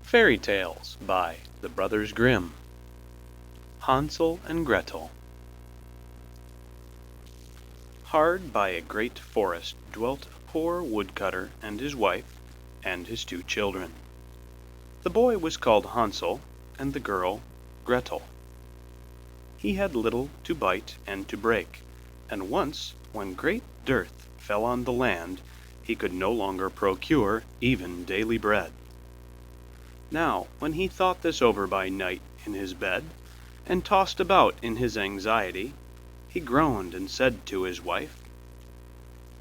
Fairy Tales by the Brothers Grimm. Hansel and Gretel. Hard by a great forest dwelt a poor woodcutter and his wife and his 2 children. The boy was called Hansel, and the girl Gretel. He had little to bite and to break, and once, when great dearth fell on the land, he could no longer procure even daily bread. Now, when he thought this over by night in his bed, and tossed about in his anxiety, he groaned and said to his wife,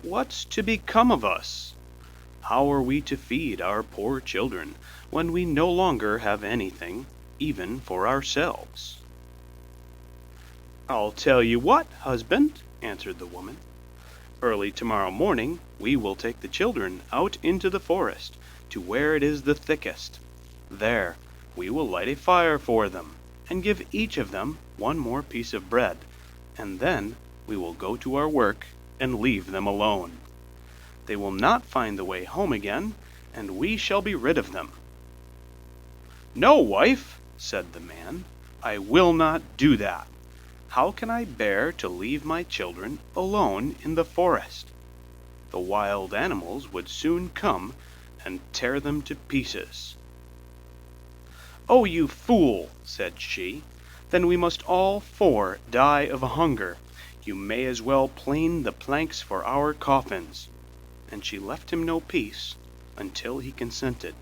"What's to become of us? How are we to feed our poor children when we no longer have anything, even for ourselves?" "I'll tell you what, husband," answered the woman. "Early tomorrow morning we will take the children out into the forest to where it is the thickest. There we will light a fire for them, and give each of them 1 more piece of bread, and then we will go to our work and leave them alone. They will not find the way home again, and we shall be rid of them." "No, wife," said the man, "I will not do that. How can I bear to leave my children alone in the forest? The wild animals would soon come and tear them to pieces." "Oh, you fool," said she, "then we must all 4 die of hunger. You may as well plane the planks for our coffins." And she left him no peace until he consented.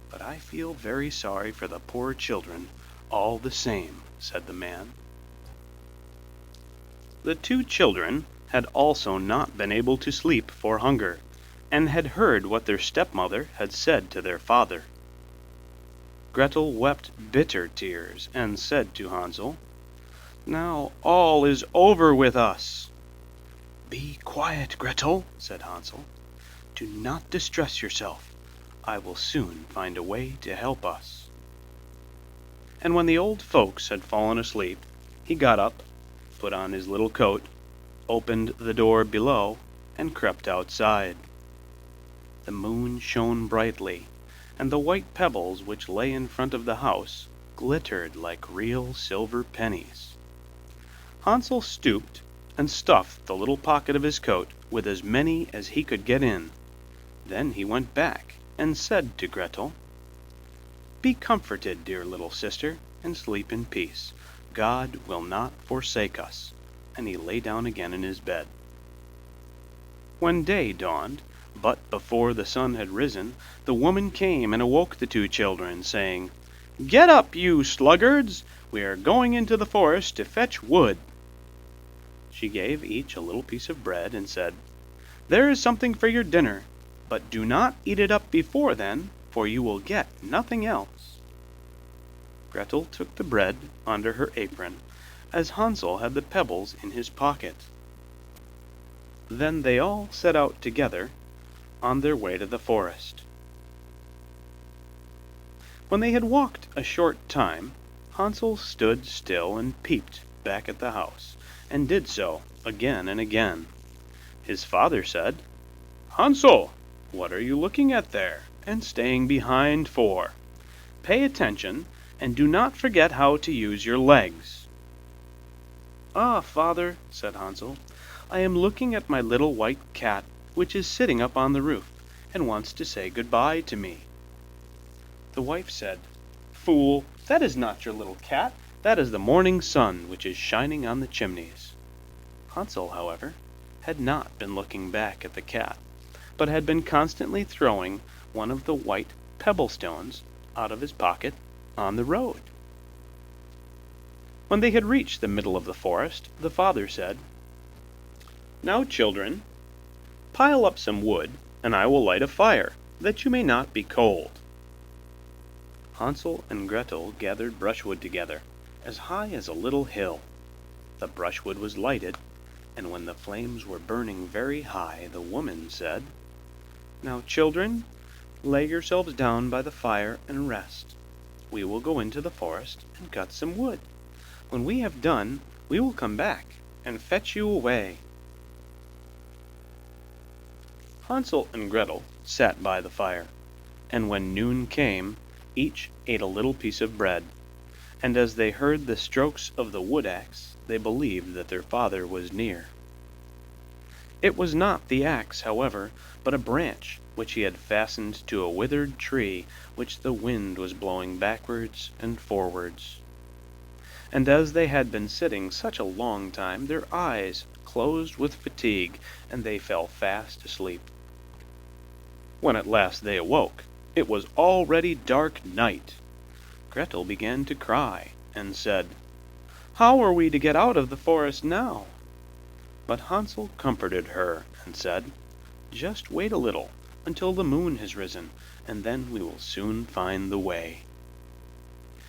"But I feel very sorry for the poor children, all the same," said the man. The 2 children had also not been able to sleep for hunger, and had heard what their stepmother had said to their father. Gretel wept bitter tears, and said to Hansel, "Now all is over with us." "Be quiet, Gretel," said Hansel. "Do not distress yourself. I will soon find a way to help us." And when the old folks had fallen asleep, he got up, put on his little coat, opened the door below, and crept outside. The moon shone brightly, and the white pebbles which lay in front of the house glittered like real silver pennies. Hansel stooped and stuffed the little pocket of his coat with as many as he could get in. Then he went back and said to Gretel, "Be comforted, dear little sister, and sleep in peace. God will not forsake us." And he lay down again in his bed. When day dawned, but before the sun had risen, the woman came and awoke the 2 children, saying, "Get up, you sluggards! We are going into the forest to fetch wood." She gave each a little piece of bread, and said, "There is something for your dinner, but do not eat it up before then, for you will get nothing else." Gretel took the bread under her apron, as Hansel had the pebbles in his pocket. Then they all set out together on their way to the forest. When they had walked a short time, Hansel stood still and peeped back at the house, and did so again and again. His father said, "Hansel, what are you looking at there, and staying behind for? Pay attention, and do not forget how to use your legs." "Ah, father," said Hansel, "I am looking at my little white cat, which is sitting up on the roof, and wants to say good-bye to me." The wife said, "Fool, that is not your little cat. That is the morning sun, which is shining on the chimneys." Hansel, however, had not been looking back at the cat, but had been constantly throwing one of the white pebble stones out of his pocket on the road. When they had reached the middle of the forest, the father said, "Now, children, pile up some wood, and I will light a fire, that you may not be cold." Hansel and Gretel gathered brushwood together, as high as a little hill. The brushwood was lighted, and when the flames were burning very high, the woman said, "Now, children, lay yourselves down by the fire and rest. We will go into the forest and cut some wood. When we have done, we will come back and fetch you away." Hansel and Gretel sat by the fire, and when noon came, each ate a little piece of bread, and as they heard the strokes of the wood axe, they believed that their father was near. It was not the axe, however, but a branch which he had fastened to a withered tree which the wind was blowing backwards and forwards. And as they had been sitting such a long time, their eyes closed with fatigue, and they fell fast asleep. When at last they awoke, it was already dark night. Gretel began to cry, and said, "How are we to get out of the forest now?" But Hansel comforted her, and said, "Just wait a little, until the moon has risen, and then we will soon find the way."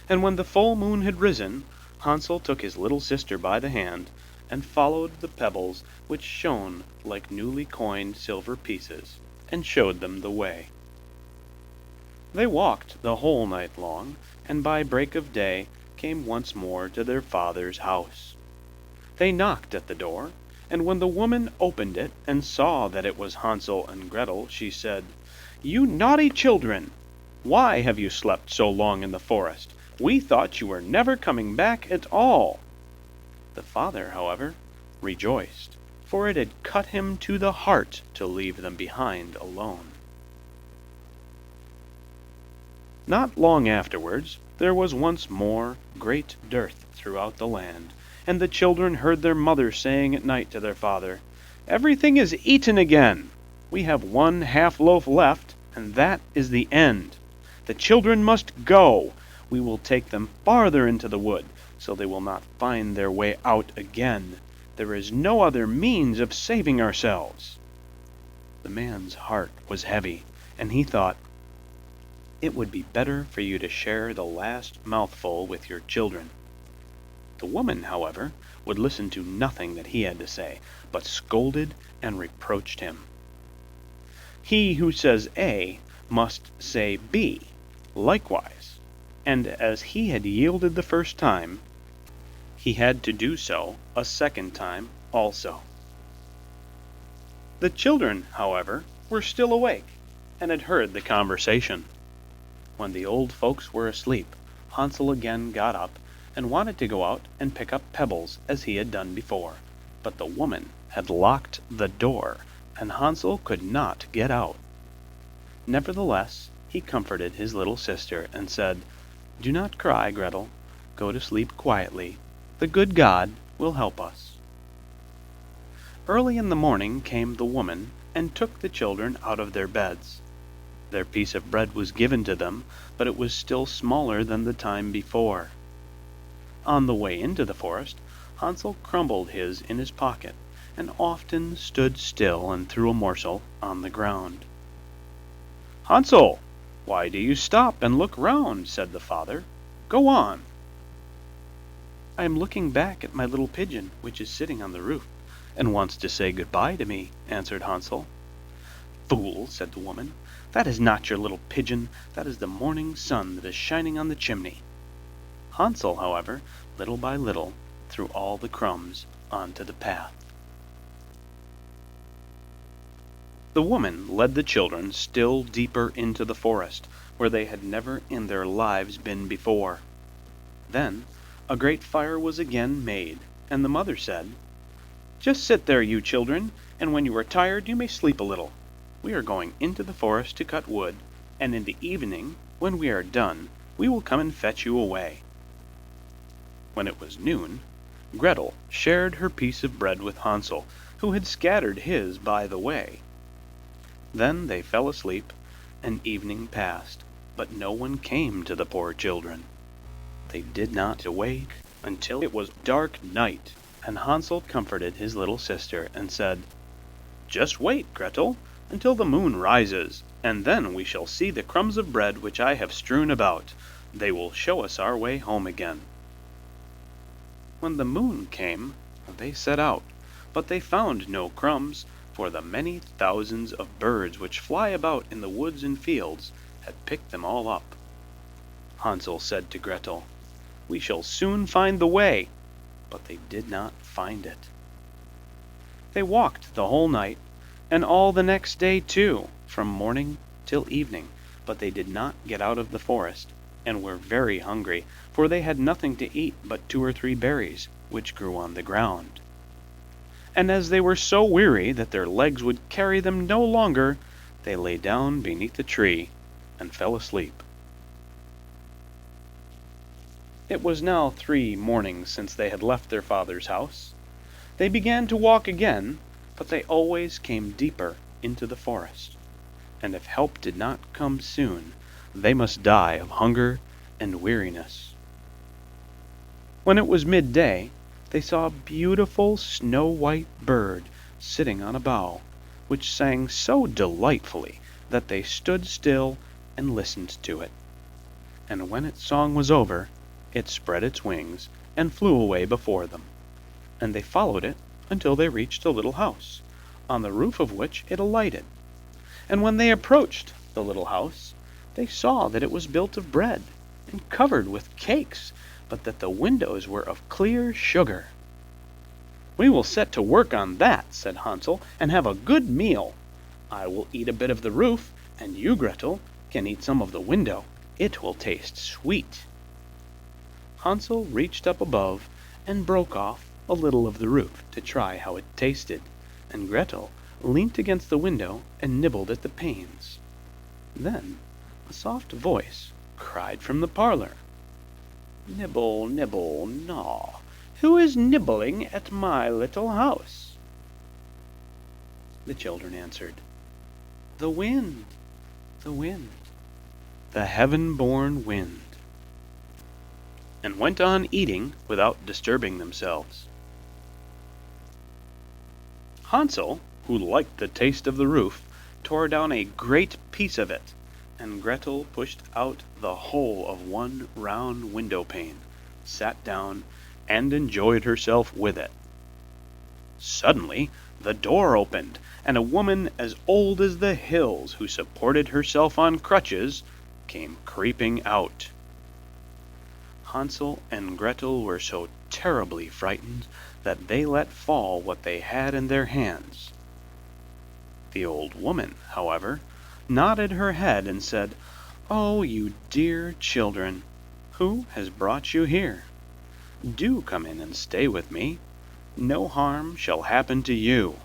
And when the full moon had risen, Hansel took his little sister by the hand, and followed the pebbles which shone like newly coined silver pieces, and showed them the way. They walked the whole night long, and by break of day came once more to their father's house. They knocked at the door, and when the woman opened it and saw that it was Hansel and Gretel, she said, "You naughty children! Why have you slept so long in the forest? We thought you were never coming back at all." The father, however, rejoiced, for it had cut him to the heart to leave them behind alone. Not long afterwards, there was once more great dearth throughout the land, and the children heard their mother saying at night to their father, "Everything is eaten again. We have one half loaf left, and that is the end. The children must go. We will take them farther into the wood, so they will not find their way out again. There is no other means of saving ourselves." The man's heart was heavy, and he thought, "It would be better for you to share the last mouthful with your children." The woman, however, would listen to nothing that he had to say, but scolded and reproached him. He who says A must say B likewise, and as he had yielded the first time, he had to do so a second time also. The children, however, were still awake, and had heard the conversation. When the old folks were asleep, Hansel again got up, and wanted to go out and pick up pebbles as he had done before, but the woman had locked the door, and Hansel could not get out. Nevertheless, he comforted his little sister, and said, "Do not cry, Gretel. Go to sleep quietly. The good God will help us." Early in the morning came the woman, and took the children out of their beds. Their piece of bread was given to them, but it was still smaller than the time before. On the way into the forest, Hansel crumbled his in his pocket, and often stood still and threw a morsel on the ground. "Hansel, why do you stop and look round?" said the father. "Go on." "I am looking back at my little pigeon, which is sitting on the roof, and wants to say good-bye to me," answered Hansel. "Fool," said the woman, "that is not your little pigeon, that is the morning sun that is shining on the chimney." Hansel, however, little by little, threw all the crumbs onto the path. The woman led the children still deeper into the forest, where they had never in their lives been before. Then a great fire was again made, and the mother said, "Just sit there, you children, and when you are tired you may sleep a little. We are going into the forest to cut wood, and in the evening, when we are done, we will come and fetch you away." When it was noon, Gretel shared her piece of bread with Hansel, who had scattered his by the way. Then they fell asleep, and evening passed, but no one came to the poor children. They did not awake until it was dark night, and Hansel comforted his little sister and said, "Just wait, Gretel, until the moon rises, and then we shall see the crumbs of bread which I have strewn about. They will show us our way home again." When the moon came, they set out, but they found no crumbs, for the many thousands of birds which fly about in the woods and fields had picked them all up. Hansel said to Gretel, "We shall soon find the way," but they did not find it. They walked the whole night, and all the next day too, from morning till evening, but they did not get out of the forest, and were very hungry, for they had nothing to eat but 2 or 3 berries, which grew on the ground. And as they were so weary that their legs would carry them no longer, they lay down beneath the tree and fell asleep. It was now 3 mornings since they had left their father's house. They began to walk again, but they always came deeper into the forest, and if help did not come soon, they must die of hunger and weariness. When it was midday, they saw a beautiful snow-white bird sitting on a bough, which sang so delightfully that they stood still and listened to it. And when its song was over, it spread its wings and flew away before them, and they followed it until they reached a little house, on the roof of which it alighted. And when they approached the little house, they saw that it was built of bread, and covered with cakes, but that the windows were of clear sugar. "We will set to work on that," said Hansel, "and have a good meal. I will eat a bit of the roof, and you, Gretel, can eat some of the window. It will taste sweet." Hansel reached up above and broke off a little of the roof to try how it tasted, and Gretel leant against the window and nibbled at the panes. Then a soft voice cried from the parlor, "Nibble, nibble, gnaw. Who is nibbling at my little house?" The children answered, "The wind, the wind, the heaven-born wind," and went on eating without disturbing themselves. Hansel, who liked the taste of the roof, tore down a great piece of it, and Gretel pushed out the whole of one round window pane, sat down, and enjoyed herself with it. Suddenly the door opened, and a woman as old as the hills, who supported herself on crutches, came creeping out. Hansel and Gretel were so terribly frightened that they let fall what they had in their hands. The old woman, however, nodded her head and said, "Oh, you dear children, who has brought you here? Do come in and stay with me. No harm shall happen to you."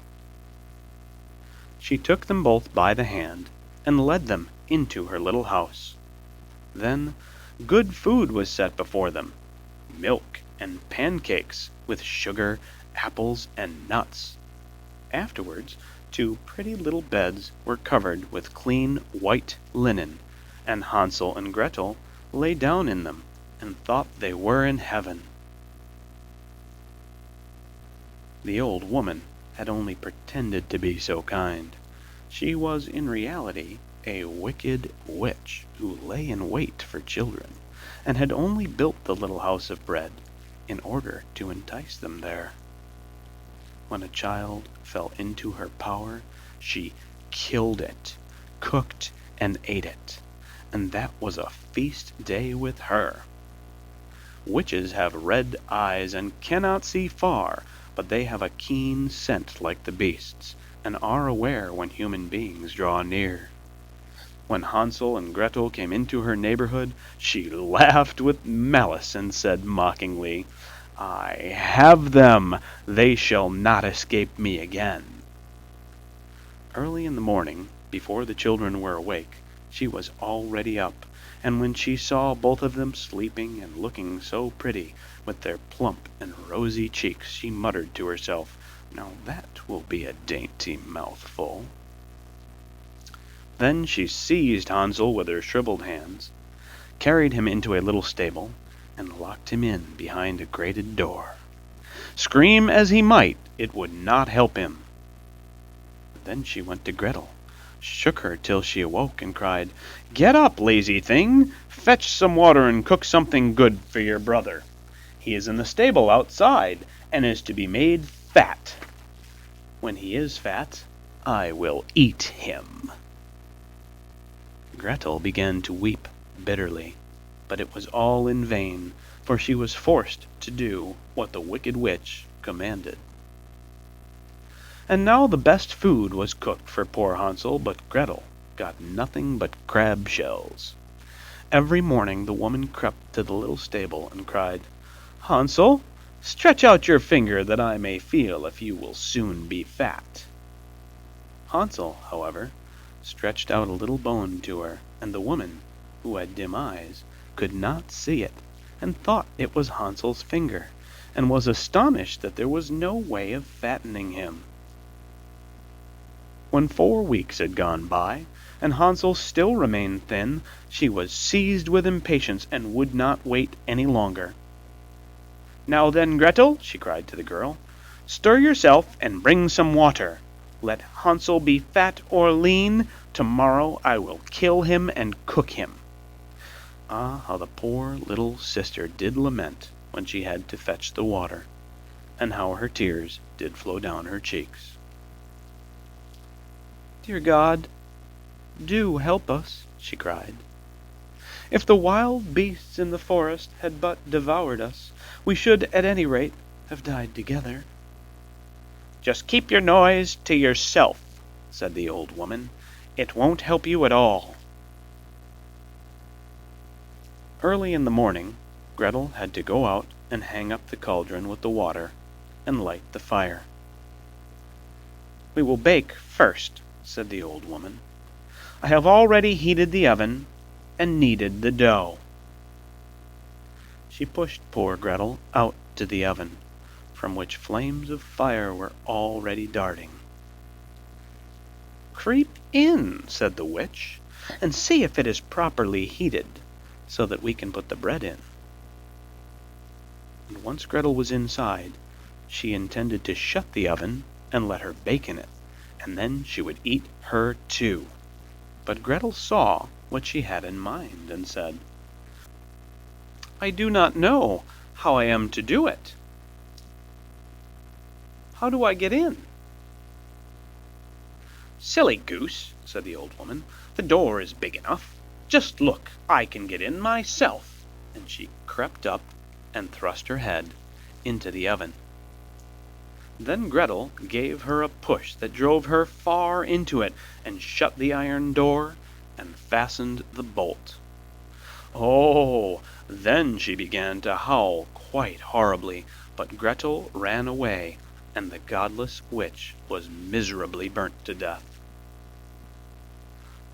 She took them both by the hand and led them into her little house. Then good food was set before them, milk and pancakes with sugar, apples, and nuts. Afterwards, 2 pretty little beds were covered with clean white linen, and Hansel and Gretel lay down in them and thought they were in heaven. The old woman had only pretended to be so kind. She was in reality a wicked witch who lay in wait for children, and had only built the little house of bread in order to entice them there. When a child fell into her power, she killed it, cooked, and ate it, and that was a feast day with her. Witches have red eyes and cannot see far, but they have a keen scent like the beasts, and are aware when human beings draw near. When Hansel and Gretel came into her neighborhood, she laughed with malice and said mockingly, "I have them! They shall not escape me again." Early in the morning, before the children were awake, she was already up, and when she saw both of them sleeping and looking so pretty, with their plump and rosy cheeks, she muttered to herself, "Now that will be a dainty mouthful." Then she seized Hansel with her shriveled hands, carried him into a little stable, and locked him in behind a grated door. Scream as he might, it would not help him. Then she went to Gretel, shook her till she awoke, and cried, "Get up, lazy thing! Fetch some water and cook something good for your brother. He is in the stable outside, and is to be made fat. When he is fat, I will eat him." Gretel began to weep bitterly, but it was all in vain, for she was forced to do what the wicked witch commanded. And now the best food was cooked for poor Hansel, but Gretel got nothing but crab shells. Every morning the woman crept to the little stable and cried, "Hansel, stretch out your finger that I may feel if you will soon be fat." Hansel, however, stretched out a little bone to her, and the woman, who had dim eyes, could not see it, and thought it was Hansel's finger, and was astonished that there was no way of fattening him. When 4 weeks had gone by, and Hansel still remained thin, she was seized with impatience and would not wait any longer. "Now then, Gretel," she cried to the girl, "stir yourself and bring some water. Let Hansel be fat or lean, tomorrow I will kill him and cook him." Ah, how the poor little sister did lament when she had to fetch the water, and how her tears did flow down her cheeks. "Dear God, do help us," she cried. "If the wild beasts in the forest had but devoured us, we should at any rate have died together." "Just keep your noise to yourself," said the old woman. "It won't help you at all." Early in the morning, Gretel had to go out and hang up the cauldron with the water and light the fire. "We will bake first," said the old woman. "I have already heated the oven and kneaded the dough." She pushed poor Gretel out to the oven, from which flames of fire were already darting. "Creep in," said the witch, "and see if it is properly heated, so that we can put the bread in." And once Gretel was inside, she intended to shut the oven and let her bake in it, and then she would eat her too. But Gretel saw what she had in mind, and said, "I do not know how I am to do it. How do I get in?" "Silly goose," said the old woman, "the door is big enough. Just look, I can get in myself." And she crept up and thrust her head into the oven. Then Gretel gave her a push that drove her far into it, and shut the iron door and fastened the bolt. Oh, then she began to howl quite horribly, but Gretel ran away, and the godless witch was miserably burnt to death.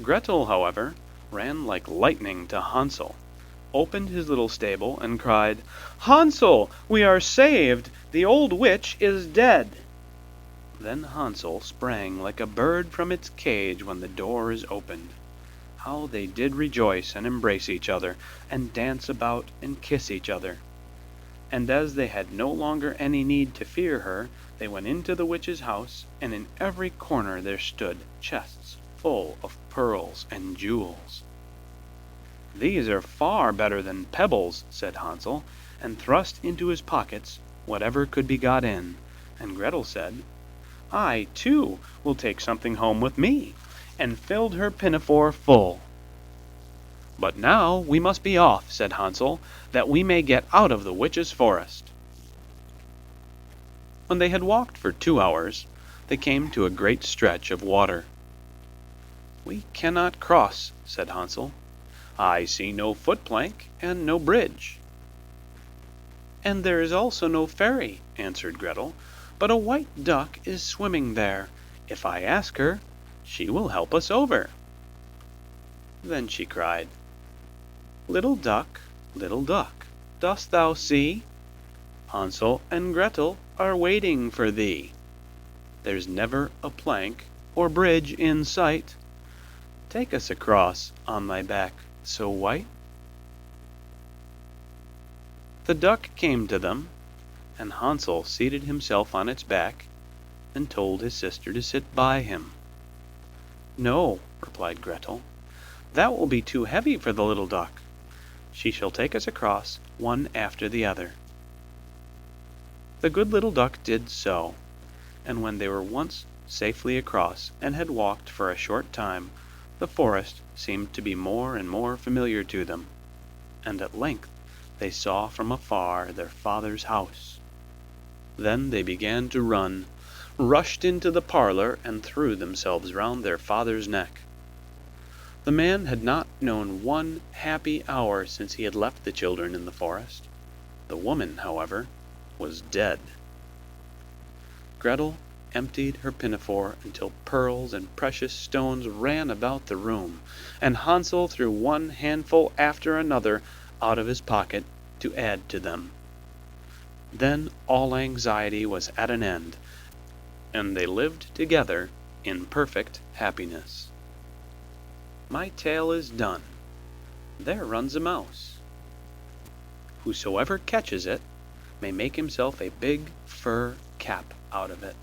Gretel, however, ran like lightning to Hansel, opened his little stable, and cried, "Hansel, we are saved! The old witch is dead!" Then Hansel sprang like a bird from its cage when the door is opened. How they did rejoice and embrace each other, and dance about and kiss each other. And as they had no longer any need to fear her, they went into the witch's house, and in every corner there stood chests full of pearls and jewels. "These are far better than pebbles," said Hansel, and thrust into his pockets whatever could be got in. And Gretel said, "I, too, will take something home with me," and filled her pinafore full. "But now we must be off," said Hansel, "that we may get out of the witch's forest." When they had walked for 2 hours, they came to a great stretch of water. "We cannot cross," said Hansel. "I see no footplank and no bridge." "And there is also no ferry," answered Gretel, "but a white duck is swimming there. If I ask her, she will help us over." Then she cried, little duck, dost thou see? Hansel and Gretel are waiting for thee. There's never a plank or bridge in sight. Take us across on thy back so white." The duck came to them, and Hansel seated himself on its back and told his sister to sit by him. "No," replied Gretel, "that will be too heavy for the little duck. She shall take us across one after the other." The good little duck did so, and when they were once safely across and had walked for a short time, the forest seemed to be more and more familiar to them, and at length they saw from afar their father's house. Then they began to rushed into the parlor, and threw themselves round their father's neck. The man had not known one happy hour since he had left the children in the forest. The woman, however, was dead. Gretel emptied her pinafore until pearls and precious stones ran about the room, and Hansel threw one handful after another out of his pocket to add to them. Then all anxiety was at an end, and they lived together in perfect happiness. My tale is done. There runs a mouse. Whosoever catches it may make himself a big fur cap out of it.